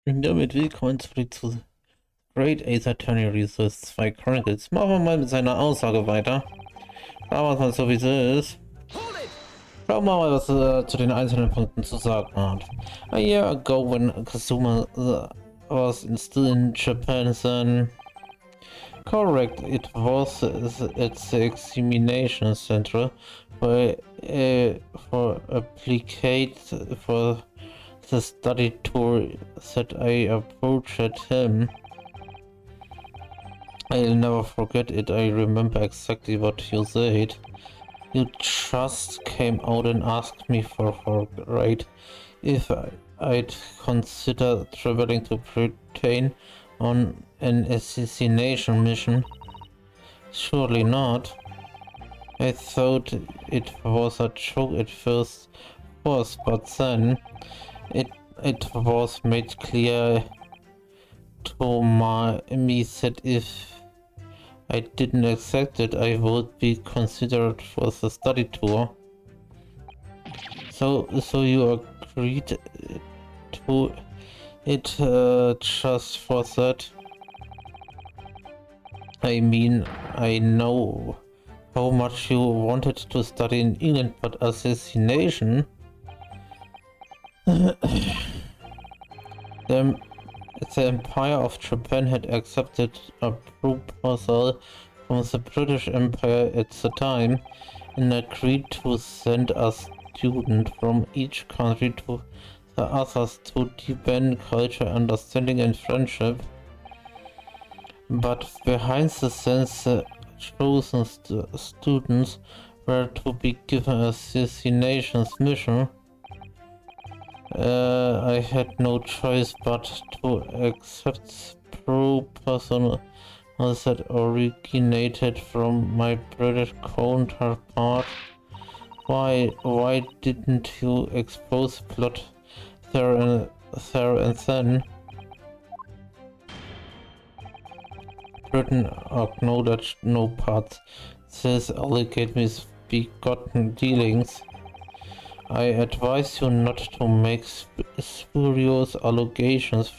Und damit willkommen zurück zu Great Ace Attorney Resource 2 Chronicles. Machen wir mal mit seiner Aussage weiter. Machen wir es mal so wie sie ist. Schauen wir mal, was er zu den einzelnen Punkten zu sagen hat. A year ago, when Kazuma was still in Japan, then correct, it was at the examination center for applicate for the study tour that I approached him. I'll never forget it. I remember exactly what you said. You just came out and asked me for right if I'd consider traveling to Britain on an assassination mission. Surely not. I thought it was a joke at first, but then it was made clear to me that if I didn't accept it, I would be considered for the study tour. So you agreed to it just for that? I mean, I know how much you wanted to study in England, but assassination? The Empire of Japan had accepted a proposal from the British Empire at the time and agreed to send a student from each country to the others to deepen culture, understanding and friendship. But behind the scenes, the chosen students were to be given an assassination mission. I had no choice but to accept proposal that originated from my British counterpart. Why didn't you expose the plot there and then? Britain acknowledged no part. This alleged misbegotten dealings. I advise you not to make spurious allegations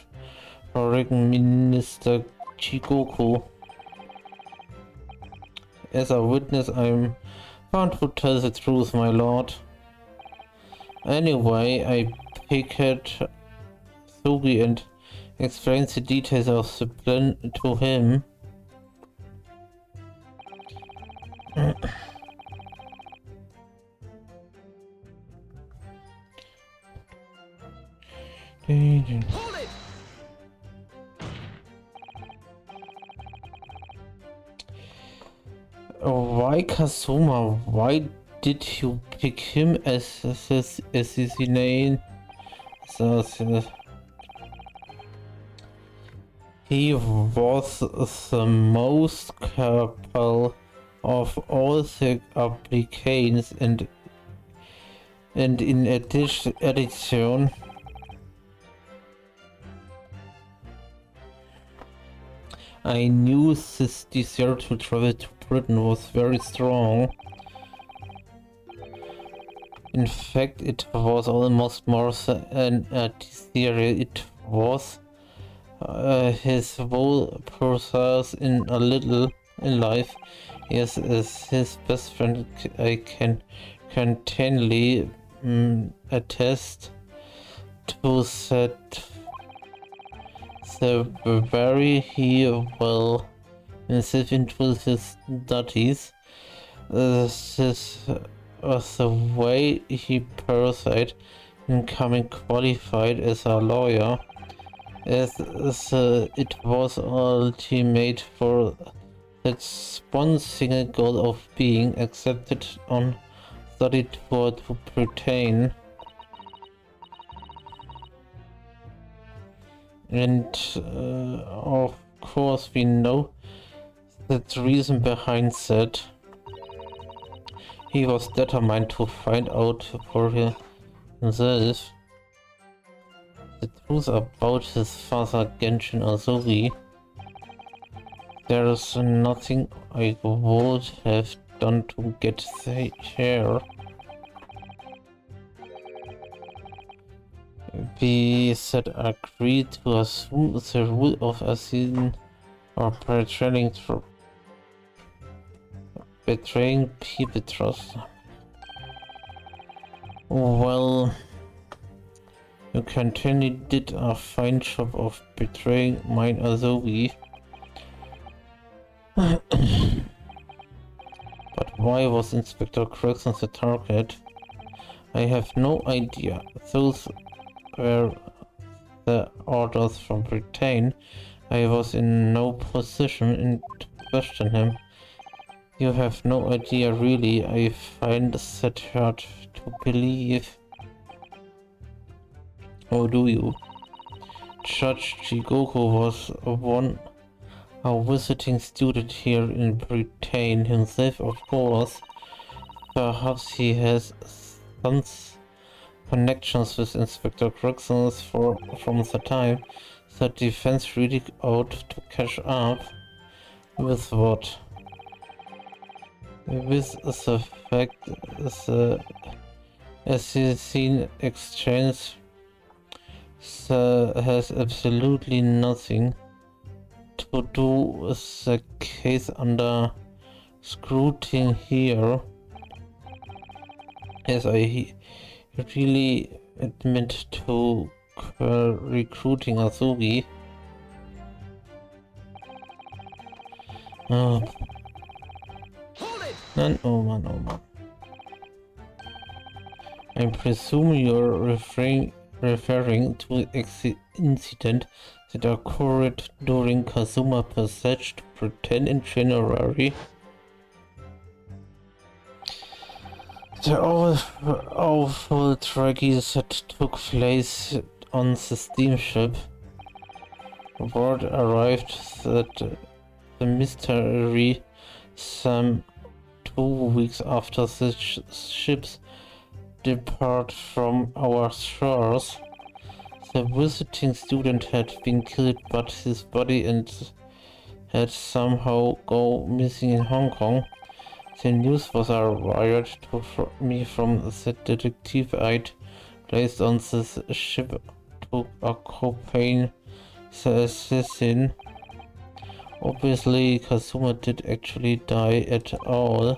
for Minister Chigoku. As a witness, I'm bound to tell the truth, my lord. Anyway, I picked Sugi and explained the details of the plan to him. Why Kazuma? Why did you pick him as his assassinate? He was the most capable of all the applicants, and in addition, I knew this desire to travel to Britain was very strong. In fact, it was almost more than a desire. It was his whole process in life. Yes, as his best friend, I can continually attest to that. The very he will himself into his studies. This was the way he pursued in becoming qualified as a lawyer, as it was ultimate for that one single goal of being accepted on study tour to Britain. And of course we know that the reason behind that. He was determined to find out for himself the truth about his father Genshin Azuri. There is nothing I would have done to get there. basically said agree to assume the rule of asking or betraying people trust. Well, you certainly did a fine job of betraying mine Azogi. But why was Inspector Gregson the target? I have no idea. Those were the orders from Britain. I was in no position to question him. You have no idea really. I find that hard to believe. Or do you? Judge Chigoku was a visiting student here in Britain himself, of course. Perhaps he has some connections with Inspector Gregson from the time the defense really out to catch up. With what? With the fact the assassin exchange has absolutely nothing to do with the case under scrutiny here, as I really admit to recruiting Azugi. Oh man, oh man. I presume you're referring to the incident that occurred during Kazuma Passage to Pretend in January. The awful tragedy that took place on the steamship. Word arrived that the mystery some 2 weeks after the ship's depart from our shores. The visiting student had been killed, but his body had somehow gone missing in Hong Kong. The news was a riot to me from the detective I'd placed on this ship to accompany the assassin. Obviously, Kazuma did actually die at all,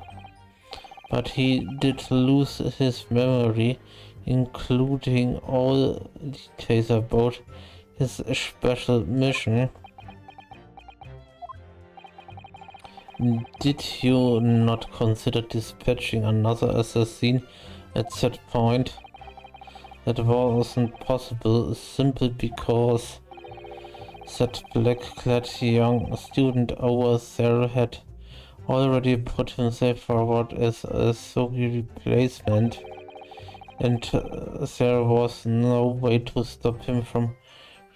but he did lose his memory, including all details about his special mission. Did you not consider dispatching another assassin at that point? That wasn't possible simply because that black-clad young student over there had already put himself forward as a Sogi replacement, and there was no way to stop him from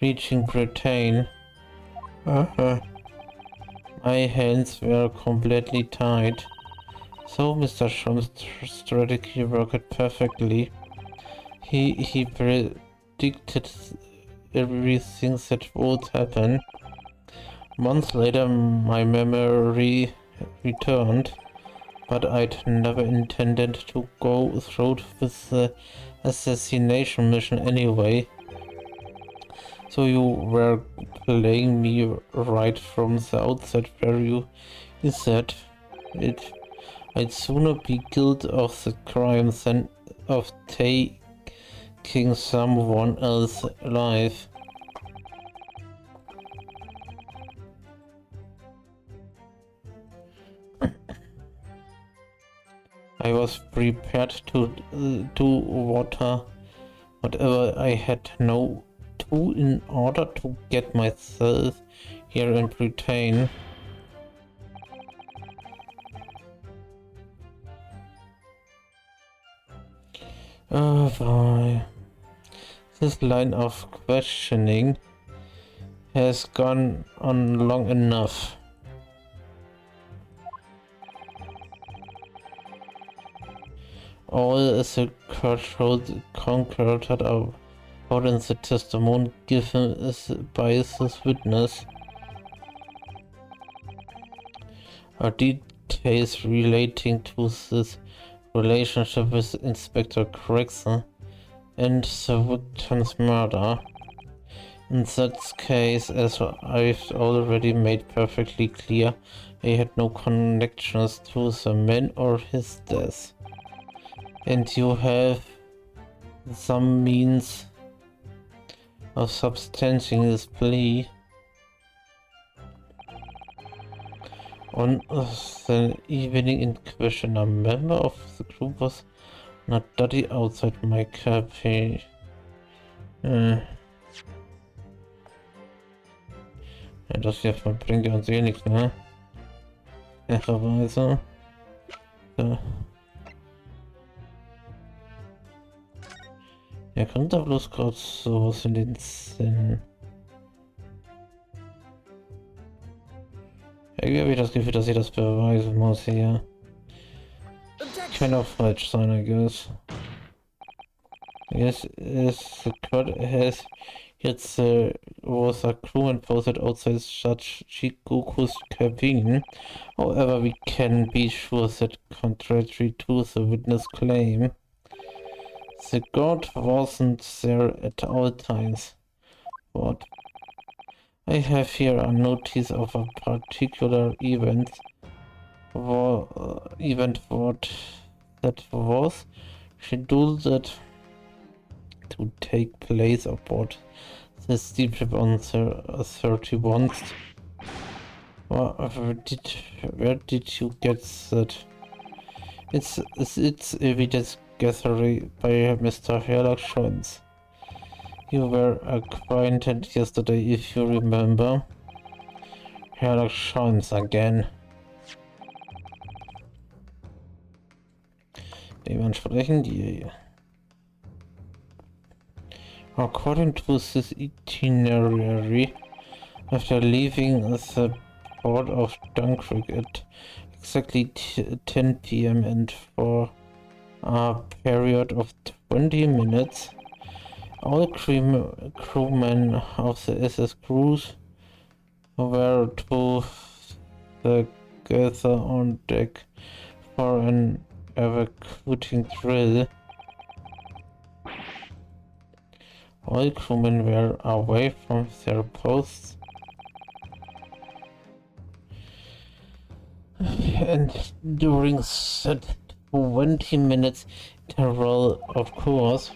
reaching Britain. My hands were completely tied. So Mr. Trump's strategy worked perfectly. He predicted everything that would happen. Months later, my memory returned, but I'd never intended to go through with the assassination mission anyway. So you were playing me right from the outset, were you? Is that it? I'd sooner be guilty of the crime than of taking someone else alive. I was prepared to do whatever I had to in order to get myself here in Britain. Oh boy. This line of questioning has gone on long enough. All the controlled concurred about in the testimony given by this witness are details relating to this relationship with Inspector Gregson and the victim's murder. In that case, as I've already made perfectly clear, I had no connections to the man or his death. And you have some means of substantiating this plea. On the evening in question, a member of the group was not dirty outside my cafe. Ja, das hier bringt ja uns eh nichts, ne? Ehrerweise. Ja. Ja, kommt da bloß gerade sowas in den Sinn. Irgendwie habe ich das Gefühl, dass ich das beweisen muss hier. Kann auch falsch sein, I guess. Yes, the court has jetzt was a crewman posted outside Judge Shikoku's cabin. However, we can be sure that contrary to the witness claim, the guard wasn't there at all times. What? I have here a notice of a particular event. Event what that was scheduled to take place aboard the steamship on the 31st. Where did you get that? It's evidence gathered by Mr. Sherlock. You were acquainted yesterday, if you remember. Sherlock again. Dementsprechend, yeah. According to this itinerary, after leaving the port of Dunkirk at exactly 10 p.m. and for a period of 20 minutes, all crewmen of the SS Cruise were together on deck for an evacuating drill. All crewmen were away from their posts and during that 20 minutes interval, of course,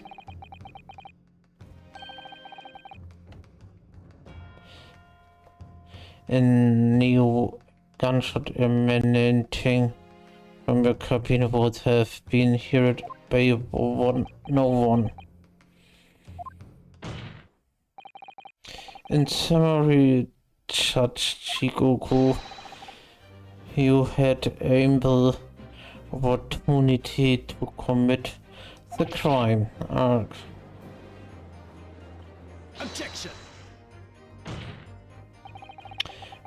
a new gunshot emanating from the cabin would have been heard by no one. In summary, Judge Shikoku, you had ample opportunity to commit the crime. Objection!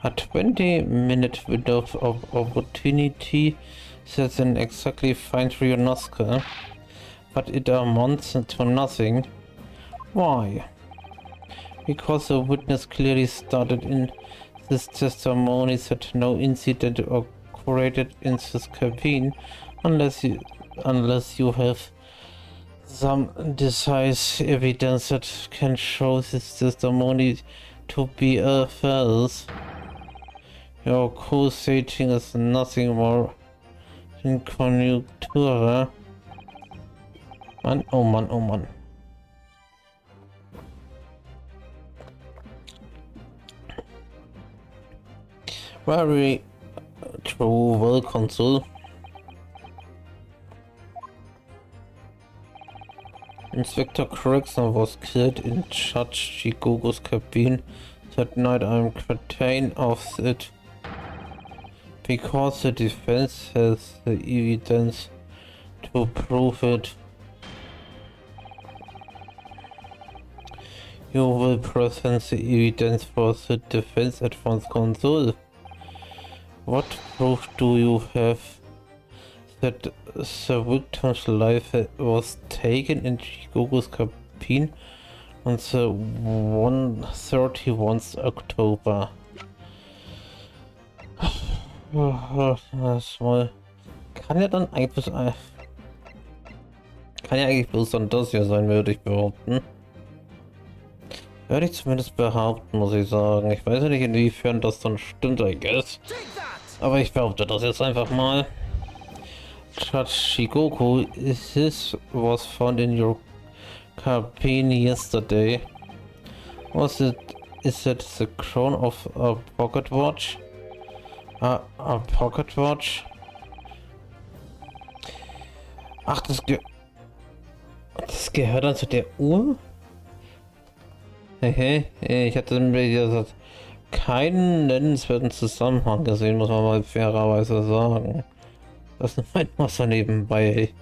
A 20-minute window of opportunity says an exactly fine Rionoska, but it amounts to nothing. Why? Because the witness clearly stated in this testimony that no incident occurred in this cabin, unless you have some decisive evidence that can show this testimony to be false. Your accusation is nothing more than conjecture. Man, oh man, oh man. Very true, well, Consul. Inspector Gregson was killed in Judge Shikoku's cabin that night. I'm certain of it because the defense has the evidence to prove it. You will present the evidence for the defense at once, Consul. What proof do you have that the victim's life was taken in Shikoku's cabin on the 31st October? Das mal. Kann Kann ja eigentlich bloß dann das hier sein, würde ich behaupten. Würde ich zumindest behaupten, muss ich sagen. Ich weiß ja nicht, inwiefern das dann stimmt, I guess. Aber ich behaupte das jetzt einfach mal. Shikoku, this was found in your cabin yesterday. Is it the crown of a pocket watch? A pocket watch? Ach, das gehört dann zu der Uhr? Hey, ich hatte mir gesagt, keinen nennenswerten Zusammenhang gesehen, muss man mal fairerweise sagen. Das meint man so nebenbei.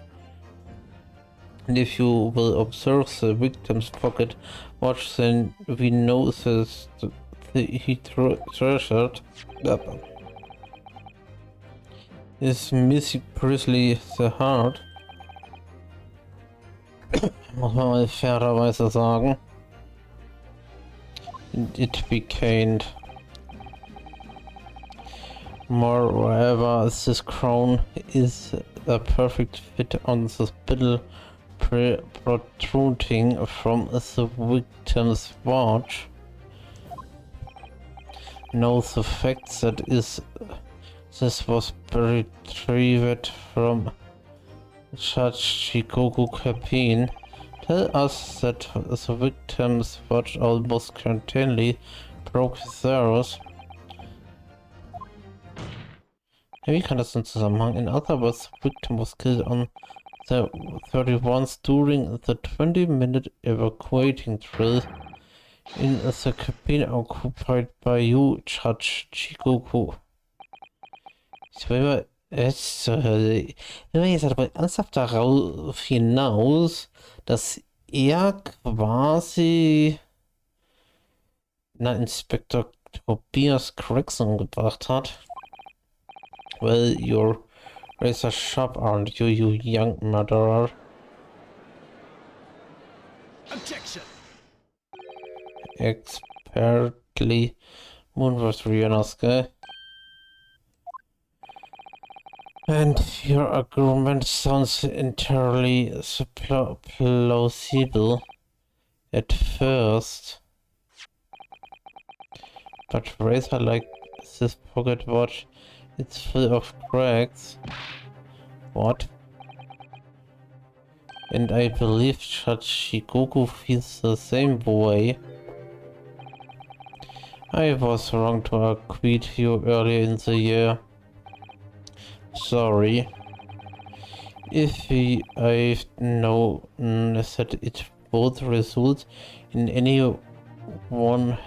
And if you will observe the victim's pocket watch, then we know that he treasured is missing precisely the heart. Muss man mal fairerweise sagen. It became moreover, this crown is a perfect fit on the spindle protruding from the victim's watch. Now the fact that this was retrieved from Shikoku cabin tell us that the victim's watch almost continually broke theirs. Wie kann das in Zusammenhang? In other words, the victim was killed on the 31st during the 20-minute evacuating drill in the cabin occupied by you, Judge Shikoku. Ich will jetzt, will jetzt aber ernsthaft darauf hinaus, dass er quasi Inspektor Tobias Gregson gebracht hat. Well, you're razor sharp, aren't you, you young murderer? Objection. Expertly Moonverse Ryanosuke. And your argument sounds entirely plausible at first. But razor like this pocket watch, it's full of cracks. What? And I believe Judge Shikoku feels the same way. I was wrong to acquit you earlier in the year. Sorry. If I know that it both results in anyone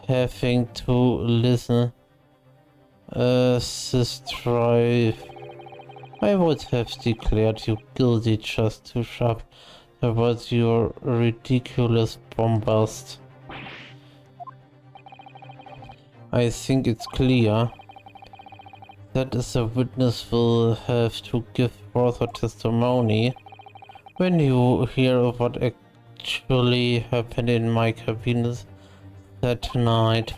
having to listen this drive, I would have declared you guilty just to shout about your ridiculous bombast. I think it's clear that the witness will have to give further testimony when you hear what actually happened in my cabin that night.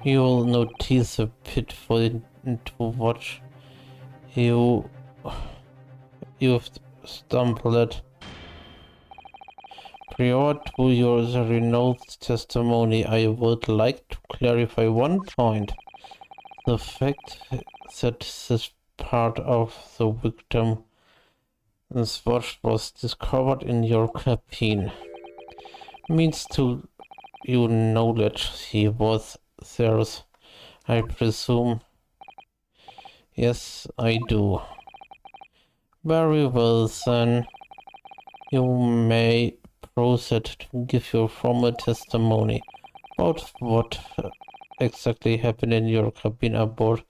You will notice a pitfall into watch you've stumbled. Prior to your renowned testimony, I would like to clarify one point. The fact that this part of the victim's watch was discovered in your cabin means to your knowledge he was theirs, I presume. Yes, I do. Very well then. You may proceed to give your formal testimony about what exactly happened in your cabin aboard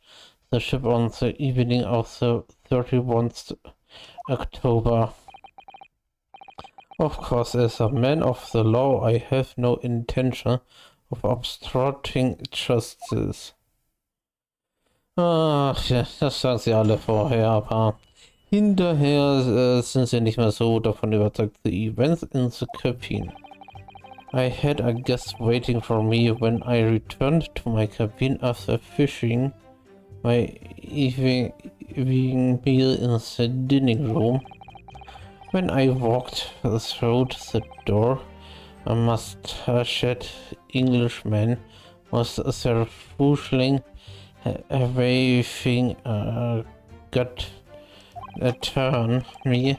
the ship on the evening of the 31st October. Of course, as a man of the law, I have no intention of obstructing justice. Ach ja, das sagen sie alle vorher, aber hinterher sind sie nicht mehr so davon überzeugt. The events in the cabin. I had a guest waiting for me when I returned to my cabin after finishing my evening meal in the dining room. When I walked through the door, a mustached Englishman was there fushling, waving a gut turn me.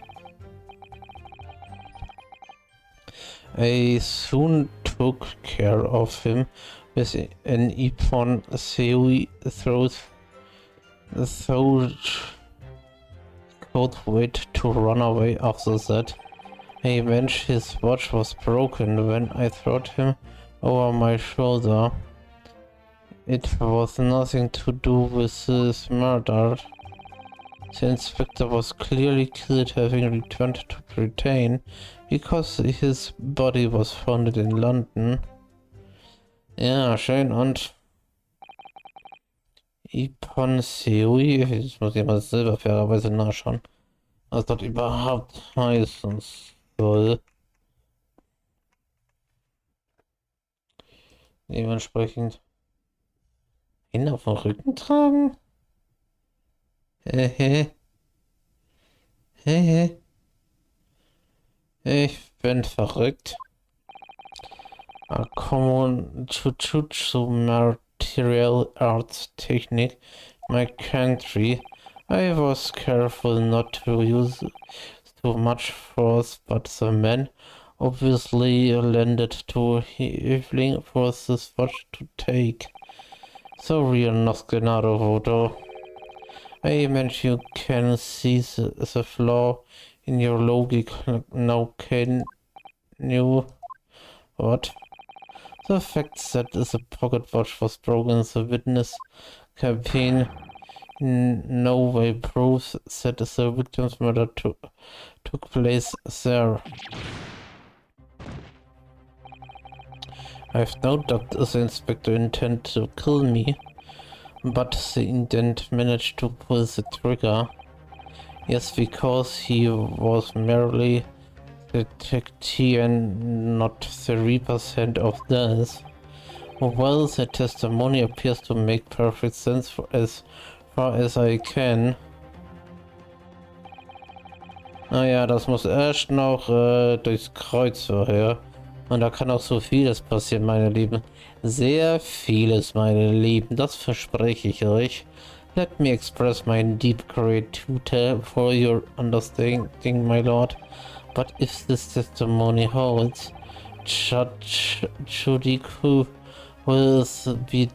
I soon took care of him with an iPhone theory throat could wait to run away after that. I mentioned his watch was broken when I threw him over my shoulder. It was nothing to do with his murder. The inspector was clearly killed, having returned to Britain because his body was found in London. Ja, schön. Und Ipon Seui, ich muss ja mal selber fairerweise nachschauen, was das überhaupt heißen soll. Dementsprechend ihn auf dem Rücken tragen? Hehe. Hehe. Ich bin verrückt. A common Jujutsu martial arts technique in my country. I was careful not to use too much force, but the man obviously landed too heavily for this watch to take. Sorry, not Genaro Vodo. I meant you can see the flaw in your logic now, can you? What? The fact that the pocket watch was broken in the witness campaign in no way proves that the victim's murder took place there. I have no doubt the inspector intended to kill me, but the intent managed to pull the trigger. Yes, because he was merely the detective and not 3% of this. Well, the testimony appears to make perfect sense for as far as I can. Naja, das muss erst noch durchs Kreuz vorher. Und da kann auch so vieles passieren, meine Lieben. Sehr vieles, meine Lieben. Das verspreche ich euch. Let me express my deep gratitude for your understanding, my lord. But if this testimony holds, Judge Judy will be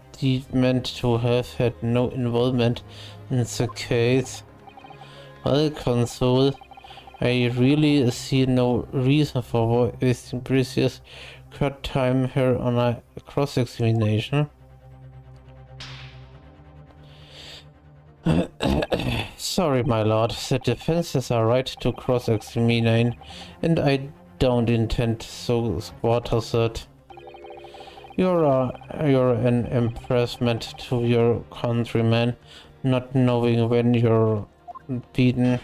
meant to have had no involvement in the case. Well, Consul, I really see no reason for wasting precious court time here on a cross-examination. Sorry, my lord, the defense has a right to cross-examine, and I don't intend to squatter that. You're an embarrassment to your countrymen, not knowing when you're beaten.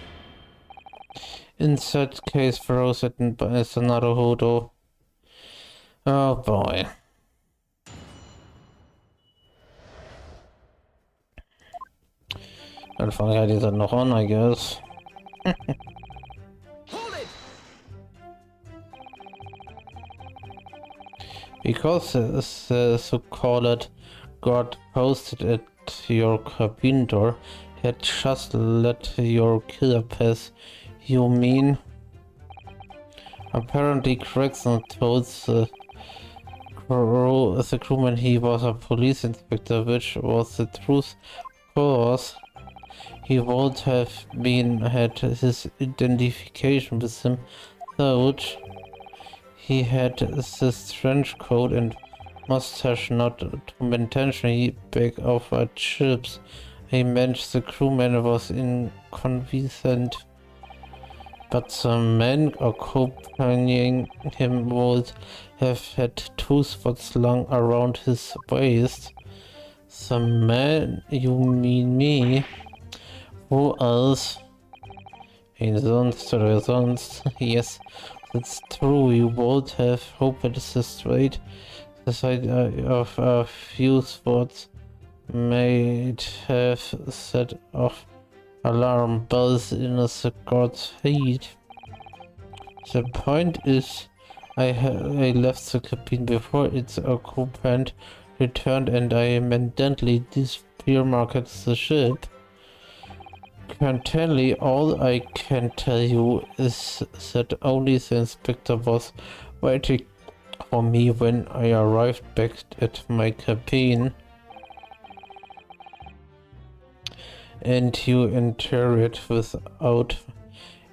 In that case, throws it as another hoodoo. Oh boy. Dann fange ich halt jetzt noch an, I guess. Because the so-called God posted at your cabin door had just let your killer pass, you mean? Apparently Gregson told the crewman he was a police inspector, which was the truth. Of course, he would have had his identification with him, thought he had this trench coat and mustache, not to mention he bag of chips. I meant the crewman was inconvenient, but the man accompanying him would have had two spots slung around his waist. The man, you mean me? Who else? Wen sonst oder sonst? Yes, that's true. You would have hoped the side of a few spots might have set off alarm bells in the court's heat. The point is, I left the cabin before its occupant returned and I immediately dispearmarked the ship. Currently, all I can tell you is that only the inspector was waiting for me when I arrived back at my cabin. And you enter it without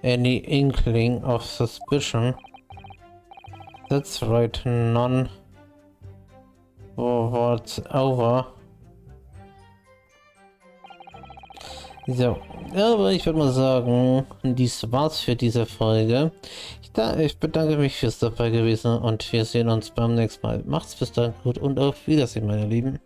any inkling of suspicion. That's right, none whatsoever. So, aber ich würde mal sagen, dies war's für diese Folge. Ich bedanke mich fürs dabei gewesen und wir sehen uns beim nächsten Mal. Macht's bis dann gut und auf Wiedersehen, meine Lieben.